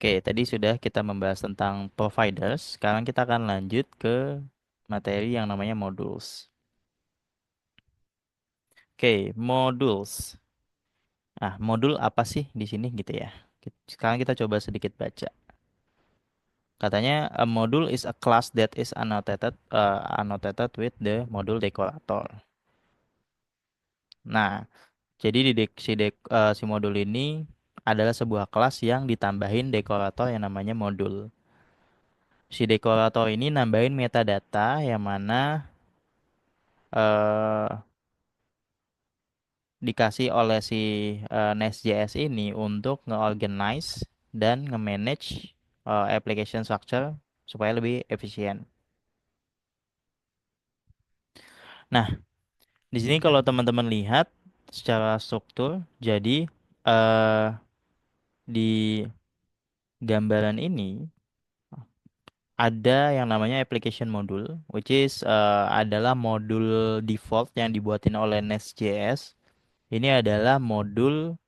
Oke, tadi sudah kita membahas tentang providers. Sekarang kita akan lanjut ke materi yang namanya modules. Oke, modules. Ah, modul apa sih di sini gitu ya? Sekarang kita coba sedikit baca. Katanya a module is a class that is annotated with the module decorator. Nah, jadi si modul ini adalah sebuah kelas yang ditambahin dekorator yang namanya modul. Si dekorator ini nambahin metadata yang mana eh dikasih oleh si Nest.js ini untuk nge-organize dan nge-manage application structure supaya lebih efisien. Nah, di sini kalau teman-teman lihat secara struktur, jadi eh di gambaran ini ada yang namanya application module, which is adalah modul default yang dibuatin oleh Nest.js. Ini adalah modul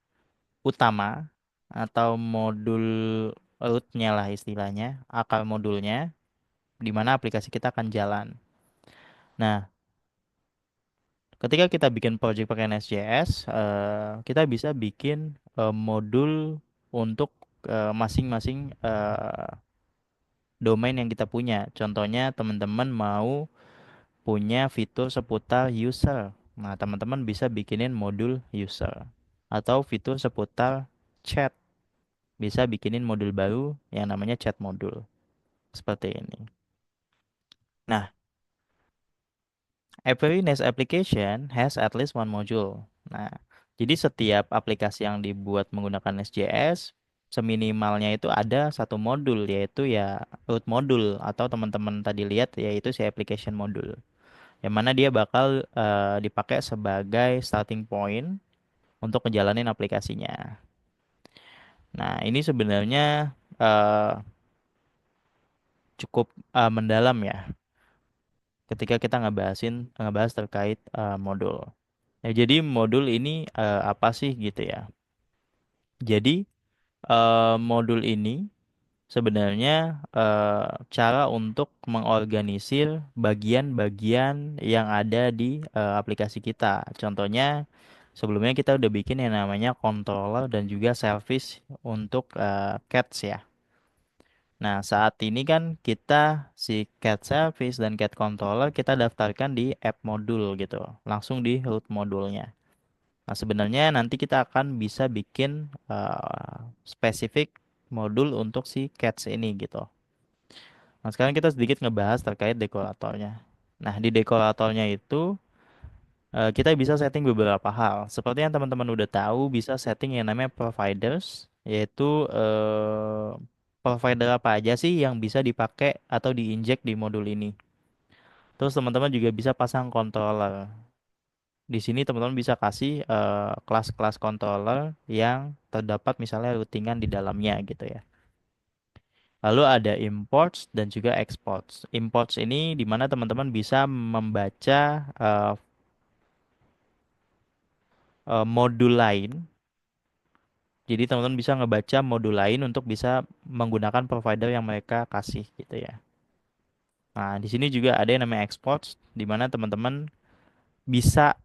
utama atau modul rootnya lah istilahnya, akar modulnya, di mana aplikasi kita akan jalan. Nah, ketika kita bikin project pakai Nest.js, kita bisa bikin modul untuk masing-masing domain yang kita punya. Contohnya, teman-teman mau punya fitur seputar user. Nah, teman-teman bisa bikinin modul user. Atau fitur seputar chat. Bisa bikinin modul baru yang namanya chat modul. Seperti ini. Nah, every Nest application has at least one module. Nah, jadi setiap aplikasi yang dibuat menggunakan Nest.js, seminimalnya itu ada satu modul, yaitu ya root modul, atau teman-teman tadi lihat yaitu si application modul. Yang mana dia bakal dipakai sebagai starting point untuk ngejalanin aplikasinya. Nah, ini sebenarnya eh, cukup mendalam ya ketika kita ngebahas terkait modul. Ya, jadi modul ini apa sih gitu ya? Jadi modul ini sebenarnya cara untuk mengorganisir bagian-bagian yang ada di aplikasi kita. Contohnya sebelumnya kita udah bikin yang namanya controller dan juga service untuk cats ya. Nah, saat ini kan kita si cat service dan cat controller kita daftarkan di app modul gitu, langsung di root modulnya. Nah, sebenarnya nanti kita akan bisa bikin spesifik modul untuk si cats ini gitu. Nah, sekarang kita sedikit ngebahas terkait dekoratornya. Nah, di dekoratornya itu kita bisa setting beberapa hal. Seperti yang teman-teman udah tahu, bisa setting yang namanya providers, yaitu provider apa aja sih yang bisa dipakai atau diinjek di modul ini. Terus teman-teman juga bisa pasang controller. Di sini teman-teman bisa kasih kelas-kelas controller yang terdapat misalnya routingan di dalamnya gitu ya. Lalu ada imports dan juga exports. Imports ini di mana teman-teman bisa membaca modul lain. Jadi teman-teman bisa ngebaca modul lain untuk bisa menggunakan provider yang mereka kasih gitu ya. Nah, di sini juga ada yang namanya exports di mana teman-teman bisa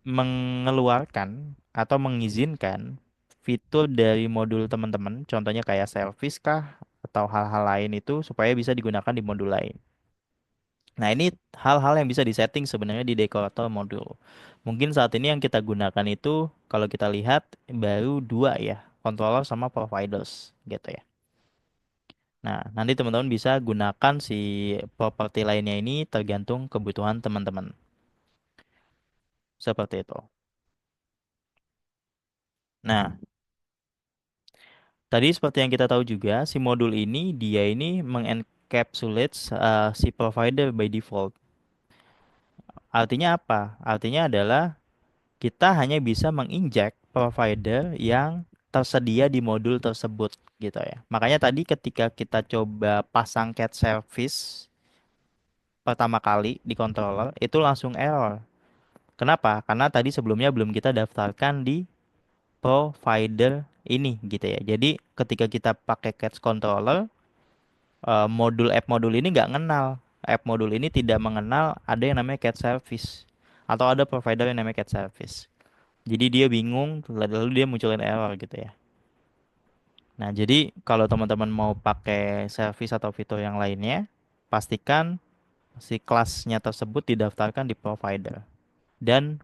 mengeluarkan atau mengizinkan fitur dari modul teman-teman, contohnya kayak service kah atau hal-hal lain itu supaya bisa digunakan di modul lain. Nah, ini hal-hal yang bisa disetting sebenarnya di dekorator modul. Mungkin saat ini yang kita gunakan itu kalau kita lihat baru dua ya, controller sama providers gitu ya. Nah, nanti teman-teman bisa gunakan si properti lainnya ini tergantung kebutuhan teman-teman. Seperti itu. Nah, tadi seperti yang kita tahu juga, si modul ini dia ini mengencapsulate si provider by default. Artinya apa? Artinya adalah kita hanya bisa menginjek provider yang tersedia di modul tersebut gitu ya. Makanya tadi ketika kita coba pasang cat service pertama kali di controller itu langsung error. Kenapa? Karena tadi sebelumnya belum kita daftarkan di provider ini gitu ya. Jadi ketika kita pakai Catch Controller, modul app modul ini nggak kenal. App modul ini tidak mengenal ada yang namanya Catch Service atau ada provider yang namanya Catch Service. Jadi dia bingung, lalu dia munculin error gitu ya. Nah, jadi kalau teman-teman mau pakai service atau fitur yang lainnya, pastikan si kelasnya tersebut didaftarkan di provider. Dan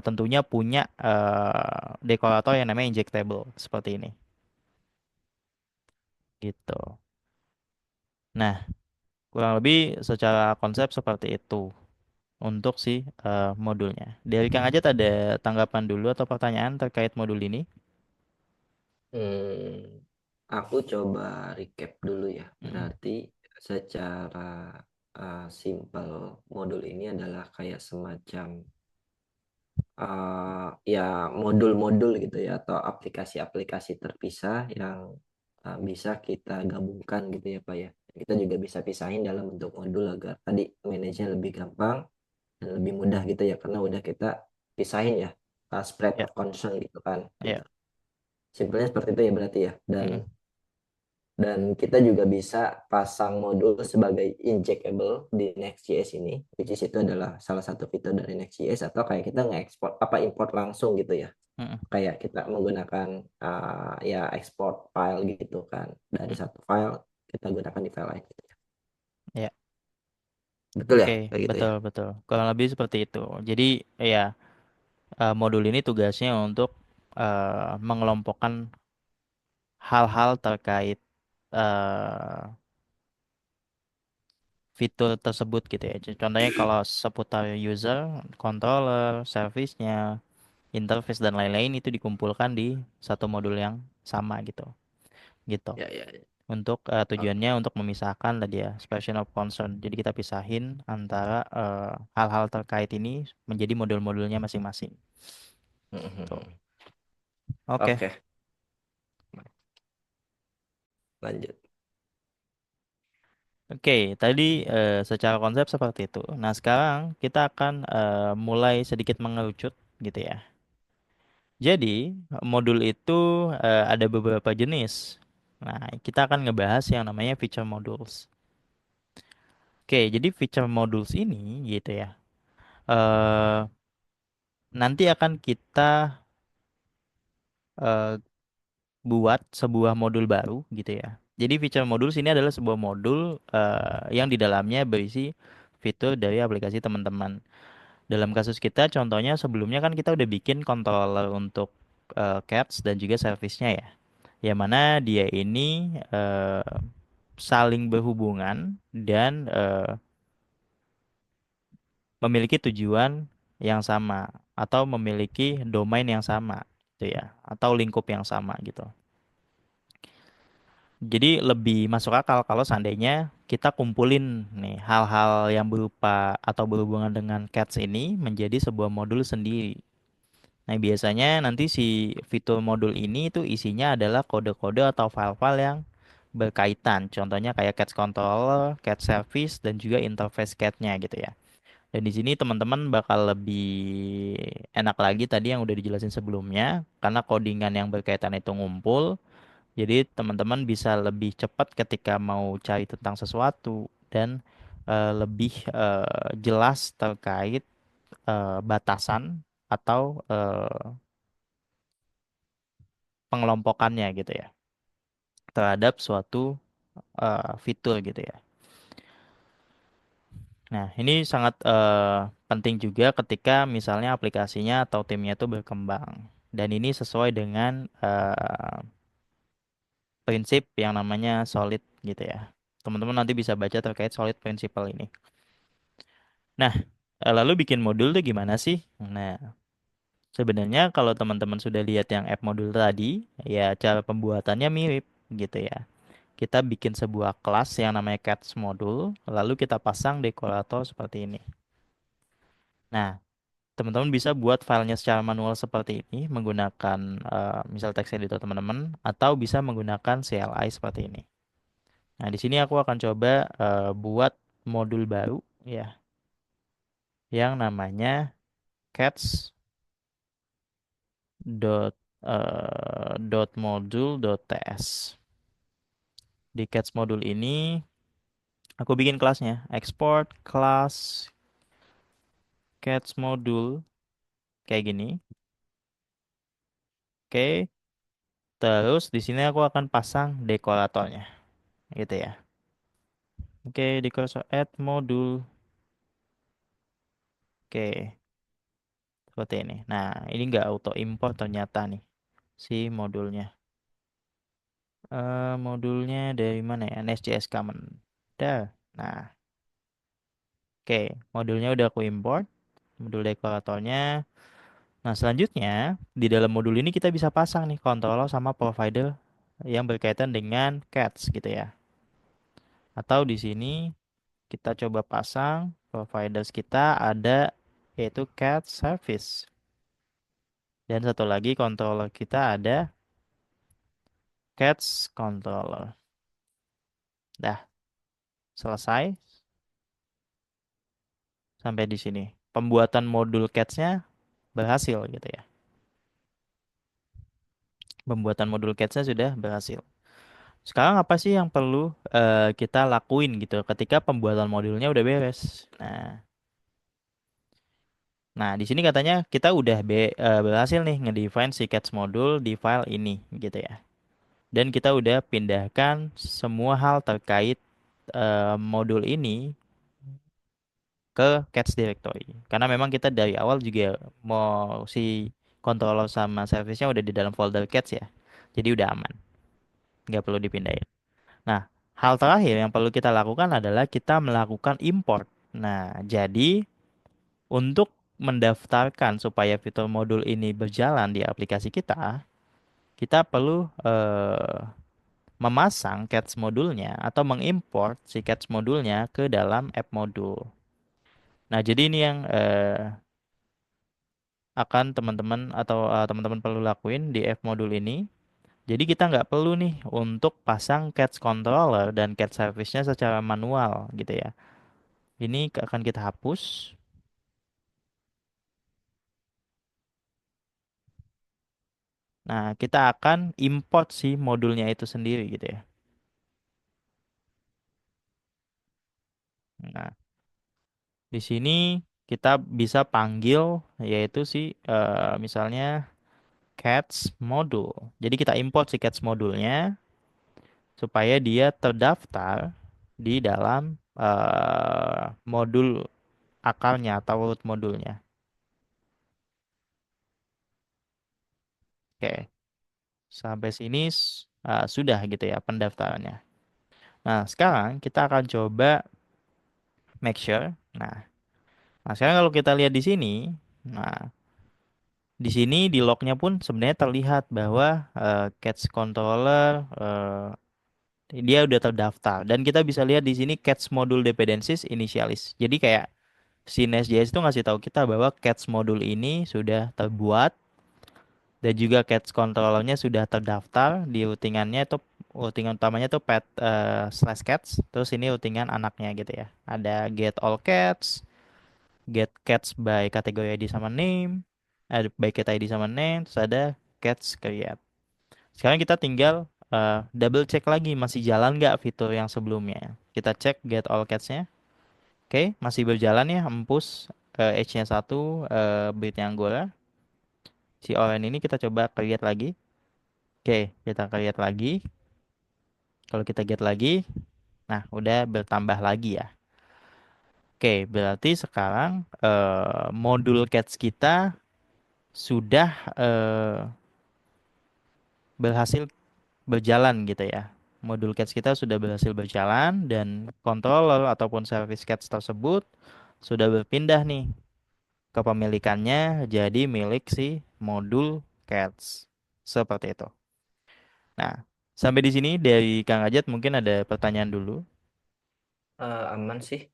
tentunya punya dekorator yang namanya injectable seperti ini. Gitu. Nah, kurang lebih secara konsep seperti itu untuk si modulnya. Dari Kang Ajat ada tanggapan dulu atau pertanyaan terkait modul ini? Hmm, aku coba recap dulu ya. Mm-mm. Berarti secara simpel modul ini adalah kayak semacam ya modul-modul gitu ya atau aplikasi-aplikasi terpisah yang bisa kita gabungkan gitu ya Pak ya. Kita juga bisa pisahin dalam bentuk modul agar tadi manajenya lebih gampang dan lebih mudah gitu ya karena udah kita pisahin ya spread Ya, of concern gitu kan gitu. ya. Simpelnya seperti itu ya berarti ya. Dan Mm-mm. kita juga bisa pasang modul sebagai injectable di Next.js ini, which is itu adalah salah satu fitur dari Next.js atau kayak kita nge-export apa import langsung gitu ya. Mm-mm. Kayak kita menggunakan ya export file gitu kan dari Mm. satu file kita gunakan di file lain gitu ya. Ya, Betul ya oke, kayak gitu ya. betul, betul. Kurang lebih seperti itu. Jadi, ya, modul ini tugasnya untuk mengelompokkan hal-hal terkait eh, fitur tersebut gitu ya. Contohnya kalau seputar user, controller, service-nya, interface dan lain-lain itu dikumpulkan di satu modul yang sama gitu. Gitu. Ya ya, ya. Untuk Oke. tujuannya untuk memisahkan tadi ya, expression of concern. Jadi kita pisahin antara hal-hal terkait ini menjadi modul-modulnya masing-masing. Tuh. Oke. Oke, lanjut. Oke, tadi secara konsep seperti itu. Nah, sekarang kita akan mulai sedikit mengerucut gitu ya. Jadi, modul itu ada beberapa jenis. Nah, kita akan ngebahas yang namanya feature modules. Oke, jadi feature modules ini gitu ya. eh Nanti akan kita eh, buat sebuah modul baru gitu ya. Jadi feature modules ini adalah sebuah modul yang di dalamnya berisi fitur dari aplikasi teman-teman. Dalam kasus kita, contohnya sebelumnya kan kita udah bikin controller untuk Cats dan juga service-nya ya. Yang mana dia ini saling berhubungan dan memiliki tujuan yang sama atau memiliki domain yang sama gitu ya, atau lingkup yang sama gitu. Jadi lebih masuk akal kalau seandainya kita kumpulin nih hal-hal yang berupa atau berhubungan dengan Cats ini menjadi sebuah modul sendiri. Nah, biasanya nanti si fitur modul ini itu isinya adalah kode-kode atau file-file yang berkaitan. Contohnya kayak Cat Controller, Cat Service, dan juga interface Cat-nya gitu ya. Dan di sini teman-teman bakal lebih enak lagi tadi yang udah dijelasin sebelumnya, karena codingan yang berkaitan itu ngumpul. Jadi teman-teman bisa lebih cepat ketika mau cari tentang sesuatu dan lebih jelas terkait batasan atau pengelompokannya gitu ya terhadap suatu fitur gitu ya. Nah, ini sangat penting juga ketika misalnya aplikasinya atau timnya itu berkembang. Dan ini sesuai dengan prinsip yang namanya solid gitu ya. Teman-teman nanti bisa baca terkait solid principle ini. Nah, lalu bikin modul tuh gimana sih? Nah, sebenarnya kalau teman-teman sudah lihat yang app modul tadi, ya cara pembuatannya mirip gitu ya. Kita bikin sebuah kelas yang namanya cats modul, lalu kita pasang dekorator seperti ini. Nah, teman-teman bisa buat filenya secara manual seperti ini menggunakan misal text editor teman-teman atau bisa menggunakan CLI seperti ini. Nah, di sini aku akan coba buat modul baru ya yang namanya cats dot module dot ts. Di catch module ini aku bikin kelasnya, export class catch module kayak gini. Oke, terus di sini aku akan pasang dekoratornya, gitu ya. Oke, dekorator add module. Oke, seperti ini. Nah, ini nggak auto import ternyata nih si modulnya. Modulnya dari mana ya? Nest.js common. Dah. Nah, oke, modulnya udah aku import, modul dekoratornya. Nah, selanjutnya di dalam modul ini kita bisa pasang nih controller sama provider yang berkaitan dengan cats gitu ya. Atau di sini kita coba pasang providers kita ada yaitu cat service. Dan satu lagi controller kita ada cats controller. Dah, selesai sampai di sini. Pembuatan modul cats-nya berhasil gitu ya. Pembuatan modul cats-nya sudah berhasil. Sekarang apa sih yang perlu kita lakuin gitu ketika pembuatan modulnya udah beres? Nah, di sini katanya kita udah berhasil nih ngedefine si cats modul di file ini gitu ya. Dan kita udah pindahkan semua hal terkait modul ini ke cats directory. Karena memang kita dari awal juga mau si controller sama service-nya udah di dalam folder cats ya. Jadi udah aman, nggak perlu dipindahin. Nah, hal terakhir yang perlu kita lakukan adalah kita melakukan import. Nah, jadi untuk mendaftarkan supaya fitur modul ini berjalan di aplikasi kita, kita perlu memasang Cats modulnya atau mengimport si Cats modulnya ke dalam app modul. Nah, jadi ini yang akan teman-teman atau teman-teman perlu lakuin di app modul ini. Jadi kita nggak perlu nih untuk pasang Cats controller dan Cats service-nya secara manual gitu ya. Ini akan kita hapus. Nah, kita akan import si modulnya itu sendiri gitu ya. Nah, di sini kita bisa panggil yaitu si misalnya cats modul. Jadi kita import si cats modulnya supaya dia terdaftar di dalam modul akalnya atau root modulnya. Oke, sampai sini sudah gitu ya pendaftarannya. Nah, sekarang kita akan coba make sure. Nah, sekarang kalau kita lihat di sini, nah di sini di lognya pun sebenarnya terlihat bahwa Catch controller dia udah terdaftar dan kita bisa lihat di sini Catch module dependencies initialis. Jadi kayak si Nest.js itu ngasih tahu kita bahwa Catch module ini sudah terbuat dan juga Catch controllernya sudah terdaftar di routingannya itu routingan utamanya tuh pet slash cats terus ini routingan anaknya gitu ya. Ada get all cats, get cats by category ID sama name, ada by cat ID sama name, terus ada cats create. Sekarang kita tinggal double check lagi masih jalan nggak fitur yang sebelumnya. Kita cek get all cats-nya. Oke, masih berjalan ya, empus H-nya satu, breed-nya Angola. Si orange ini kita coba create lagi. Oke, kita create lagi. Kalau kita get lagi, nah udah bertambah lagi ya. Oke, berarti sekarang modul cats kita sudah berhasil berjalan gitu ya. Modul Cats kita sudah berhasil berjalan dan controller ataupun service Cats tersebut sudah berpindah nih ke pemilikannya jadi milik si modul Cats. Seperti itu. Nah, sampai di sini dari Kang Ajat mungkin ada pertanyaan dulu. Aman sih.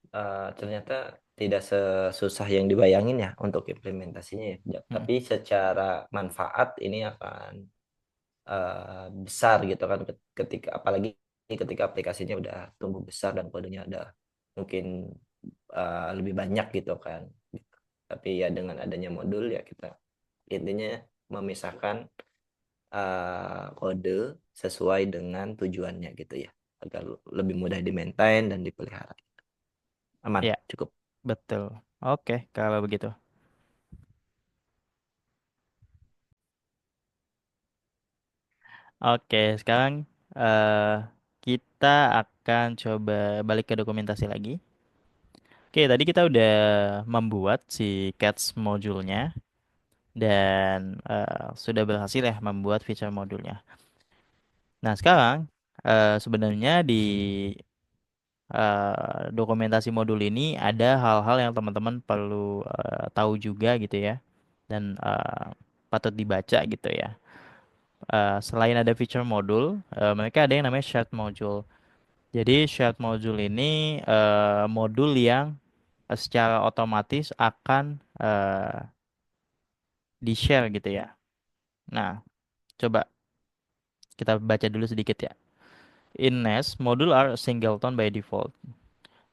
Ternyata tidak sesusah yang dibayangin ya untuk implementasinya ya. Hmm. Tapi secara manfaat ini akan besar gitu kan ketika apalagi ketika aplikasinya udah tumbuh besar dan kodenya udah mungkin lebih banyak gitu kan. Tapi ya dengan adanya modul ya kita intinya memisahkan kode sesuai dengan tujuannya gitu ya, agar lebih mudah di maintain dan dipelihara. Aman, Ya, cukup. betul. Oke, kalau begitu. Oke, sekarang eh kita akan coba balik ke dokumentasi lagi. Oke, tadi kita udah membuat si Cats modulnya dan sudah berhasil ya membuat feature modulnya. Nah, sekarang sebenarnya di dokumentasi modul ini ada hal-hal yang teman-teman perlu tahu juga gitu ya dan patut dibaca gitu ya. Selain ada feature modul, mereka ada yang namanya shared module. Jadi shared module ini modul yang secara otomatis akan di-share gitu ya. Nah, coba kita baca dulu sedikit ya. In Nest, module are singleton by default.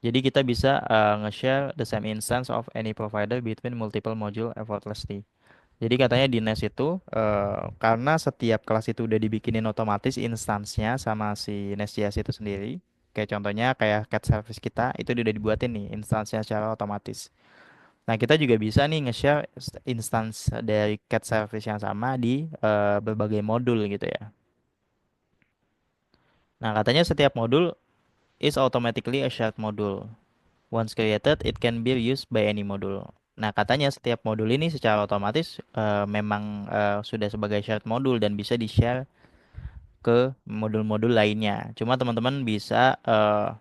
Jadi kita bisa nge-share the same instance of any provider between multiple module effortlessly. Jadi katanya di Nest itu karena setiap kelas itu udah dibikinin otomatis instansnya sama si Nest.js itu sendiri. Kayak contohnya kayak cat service kita itu udah dibuatin nih instansnya secara otomatis. Nah, kita juga bisa nih nge-share instance dari cat service yang sama di berbagai modul gitu ya. Nah, katanya setiap modul is automatically a shared module. Once created, it can be used by any module. Nah, katanya setiap modul ini secara otomatis memang sudah sebagai shared modul dan bisa di-share ke modul-modul lainnya. Cuma teman-teman bisa eh,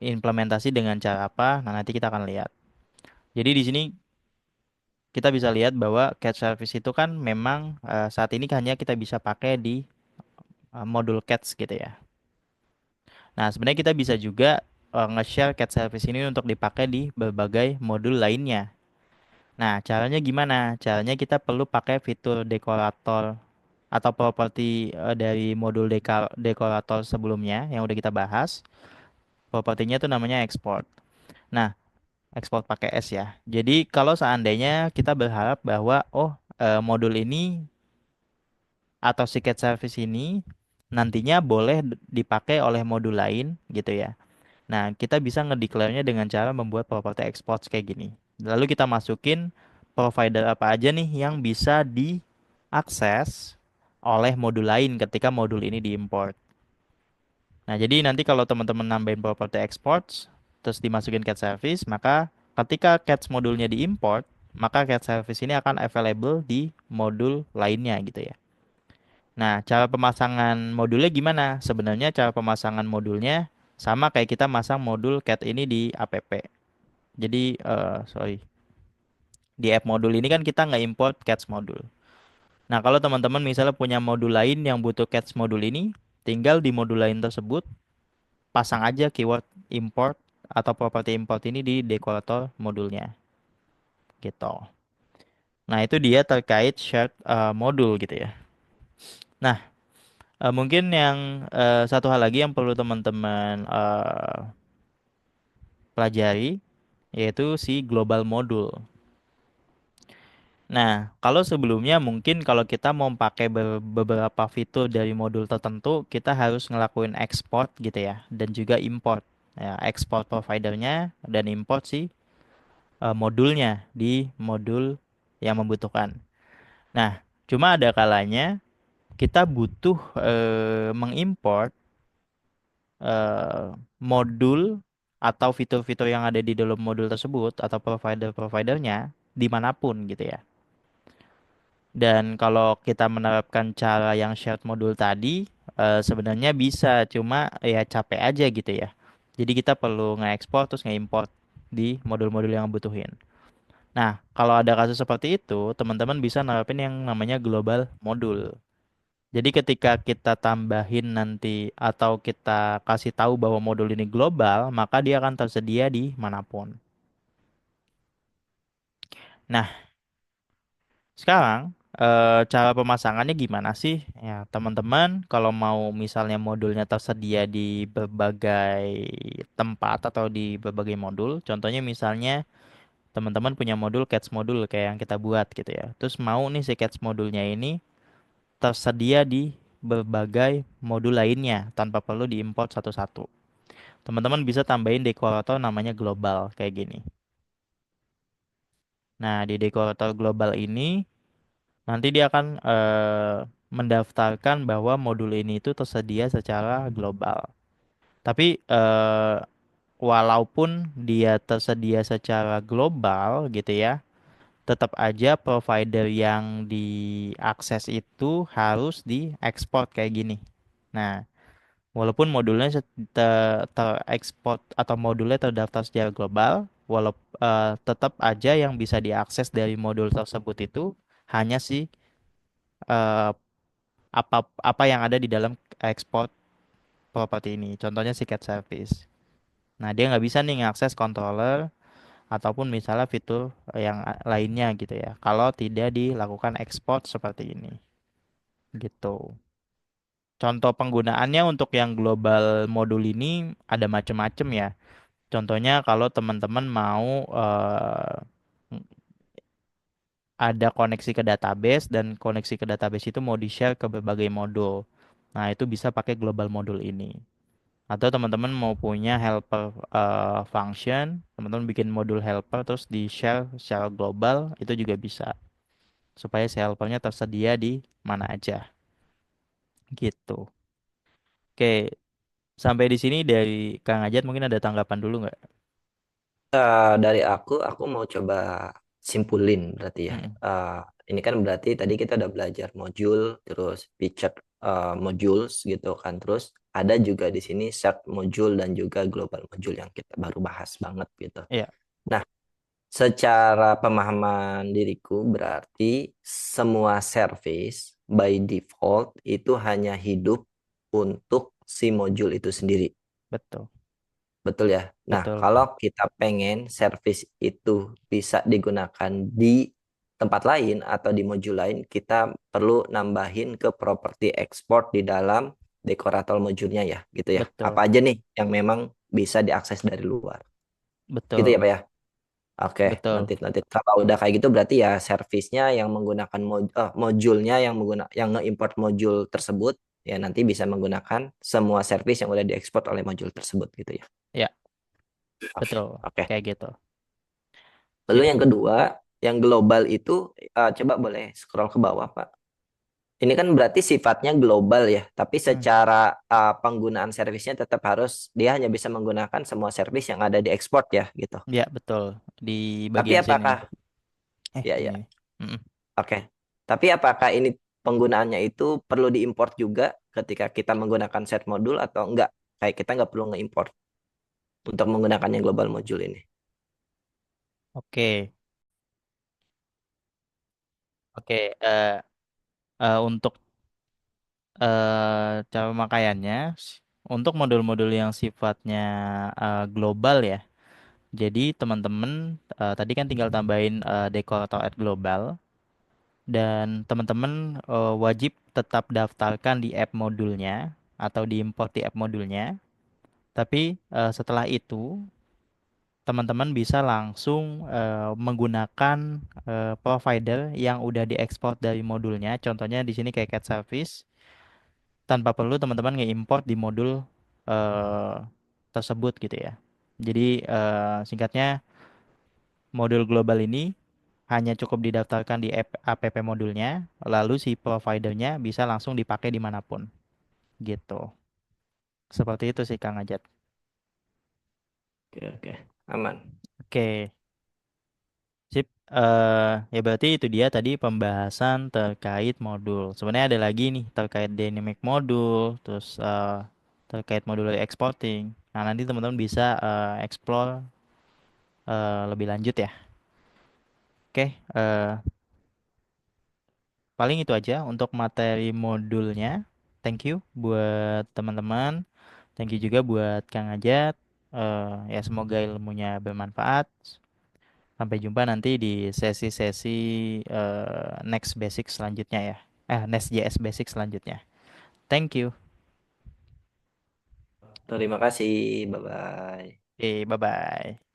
implementasi dengan cara apa? Nah, nanti kita akan lihat. Jadi di sini kita bisa lihat bahwa cat service itu kan memang saat ini hanya kita bisa pakai di modul cats gitu ya. Nah, sebenarnya kita bisa juga nge-share cat service ini untuk dipakai di berbagai modul lainnya. Nah, caranya gimana? Caranya kita perlu pakai fitur dekorator atau properti dari modul dekorator sebelumnya yang udah kita bahas. Propertinya itu namanya export. Nah, export pakai S ya. Jadi kalau seandainya kita berharap bahwa modul ini atau si cat service ini nantinya boleh dipakai oleh modul lain gitu ya. Nah, kita bisa ngedeclare-nya dengan cara membuat properti export kayak gini. Lalu kita masukin provider apa aja nih yang bisa diakses oleh modul lain ketika modul ini diimport. Nah, jadi nanti kalau teman-teman nambahin properti export terus dimasukin cat service, maka ketika cat modulnya diimport, maka cat service ini akan available di modul lainnya gitu ya. Nah, cara pemasangan modulnya gimana? Sebenarnya cara pemasangan modulnya sama kayak kita masang modul cat ini di app. Jadi, sorry, di app modul ini kan kita nggak import cats modul. Nah, kalau teman-teman misalnya punya modul lain yang butuh cats modul ini, tinggal di modul lain tersebut pasang aja keyword import atau properti import ini di dekorator modulnya, gitu. Nah, itu dia terkait shared modul gitu ya. Nah, mungkin yang satu hal lagi yang perlu teman-teman pelajari yaitu si global modul. Nah, kalau sebelumnya mungkin kalau kita mau pakai beberapa fitur dari modul tertentu, kita harus ngelakuin export gitu ya, dan juga import. Ya, export providernya dan import si modulnya di modul yang membutuhkan. Nah, cuma ada kalanya kita butuh mengimport modul atau fitur-fitur yang ada di dalam modul tersebut atau provider-providernya dimanapun gitu ya. Dan kalau kita menerapkan cara yang shared modul tadi, sebenarnya bisa, cuma ya capek aja gitu ya. Jadi kita perlu nge-export terus nge-import di modul-modul yang butuhin. Nah, kalau ada kasus seperti itu, teman-teman bisa nerapin yang namanya global modul. Jadi ketika kita tambahin nanti atau kita kasih tahu bahwa modul ini global, maka dia akan tersedia di manapun. Nah, sekarang cara pemasangannya gimana sih? Ya, teman-teman, kalau mau misalnya modulnya tersedia di berbagai tempat atau di berbagai modul, contohnya misalnya teman-teman punya modul catch modul kayak yang kita buat gitu ya. Terus mau nih si catch modulnya ini tersedia di berbagai modul lainnya tanpa perlu diimport satu-satu. Teman-teman bisa tambahin dekorator namanya global kayak gini. Nah, di dekorator global ini nanti dia akan mendaftarkan bahwa modul ini itu tersedia secara global. Tapi walaupun dia tersedia secara global gitu ya, tetap aja provider yang diakses itu harus diekspor kayak gini. Nah, walaupun modulnya terekspor atau modulnya terdaftar secara global, tetap aja yang bisa diakses dari modul tersebut itu hanya si eh, apa apa yang ada di dalam export properti ini. Contohnya si cat service. Nah, dia nggak bisa nih ngakses controller ataupun misalnya fitur yang lainnya gitu ya. Kalau tidak dilakukan ekspor seperti ini, gitu. Contoh penggunaannya untuk yang global modul ini ada macam-macam ya. Contohnya kalau teman-teman mau ada koneksi ke database dan koneksi ke database itu mau di-share ke berbagai modul. Nah, itu bisa pakai global modul ini. Atau teman-teman mau punya helper function, teman-teman bikin modul helper terus di-share secara global, itu juga bisa. Supaya si helpernya tersedia di mana aja. Gitu. Oke, sampai di sini dari Kang Ajat mungkin ada tanggapan dulu nggak? Dari aku mau coba simpulin berarti ya. Mm-mm. Eh, ini kan berarti tadi kita udah belajar modul, terus featured modules gitu kan. Terus ada juga di sini set module dan juga global module yang kita baru bahas banget gitu. Iya, Nah, secara pemahaman diriku berarti semua service by default itu hanya hidup untuk si modul itu sendiri. betul. Betul ya. Nah, Betul. kalau kita pengen service itu bisa digunakan di tempat lain atau di modul lain, kita perlu nambahin ke properti export di dalam dekorator modulnya ya, gitu ya. Apa Betul. aja nih yang memang bisa diakses dari luar. Gitu ya, Betul. Pak ya? Oke, Betul. nanti nanti kalau udah kayak gitu berarti ya servisnya yang menggunakan modulnya yang nge-import modul tersebut ya nanti bisa menggunakan semua service yang udah diekspor oleh modul tersebut gitu ya. Ya, Oke, betul. oke. Kayak gitu. Lalu Sip. yang kedua, yang global itu coba boleh scroll ke bawah, Pak. Ini kan berarti sifatnya global ya, tapi Hmm. secara penggunaan servisnya tetap harus dia hanya bisa menggunakan semua servis yang ada di ekspor ya gitu. Ya, betul. Di Tapi bagian sini. apakah ya Ini ya, nih. Mm-mm. oke. Tapi apakah ini penggunaannya itu perlu diimport juga ketika kita menggunakan set modul atau enggak? Kayak kita nggak perlu nge-import untuk menggunakan yang global modul ini. Oke. Oke. Untuk cara pemakaiannya, untuk modul-modul yang sifatnya global ya. Jadi teman-teman tadi kan tinggal tambahin dekorator at global dan teman-teman wajib tetap daftarkan di app modulnya atau diimport di app modulnya. Tapi setelah itu teman-teman bisa langsung menggunakan provider yang udah diekspor dari modulnya. Contohnya di sini kayak Cat Service tanpa perlu teman-teman nge-import di modul eh, tersebut gitu ya. Jadi singkatnya modul global ini hanya cukup didaftarkan di app modulnya, lalu si providernya bisa langsung dipakai dimanapun gitu. Seperti itu sih Kang Ajat. Oke, oke. Aman. Oke, sip. Ya berarti itu dia tadi pembahasan terkait modul. Sebenarnya ada lagi nih terkait dynamic modul, terus terkait modul exporting. Nah, nanti teman-teman bisa explore lebih lanjut ya. Oke, paling itu aja untuk materi modulnya. Thank you buat teman-teman. Thank you juga buat Kang Ajat. Ya semoga ilmunya bermanfaat. Sampai jumpa nanti di sesi-sesi next basic selanjutnya ya. Next JS basic selanjutnya. Thank you. Terima kasih. Bye-bye. Oke, bye-bye.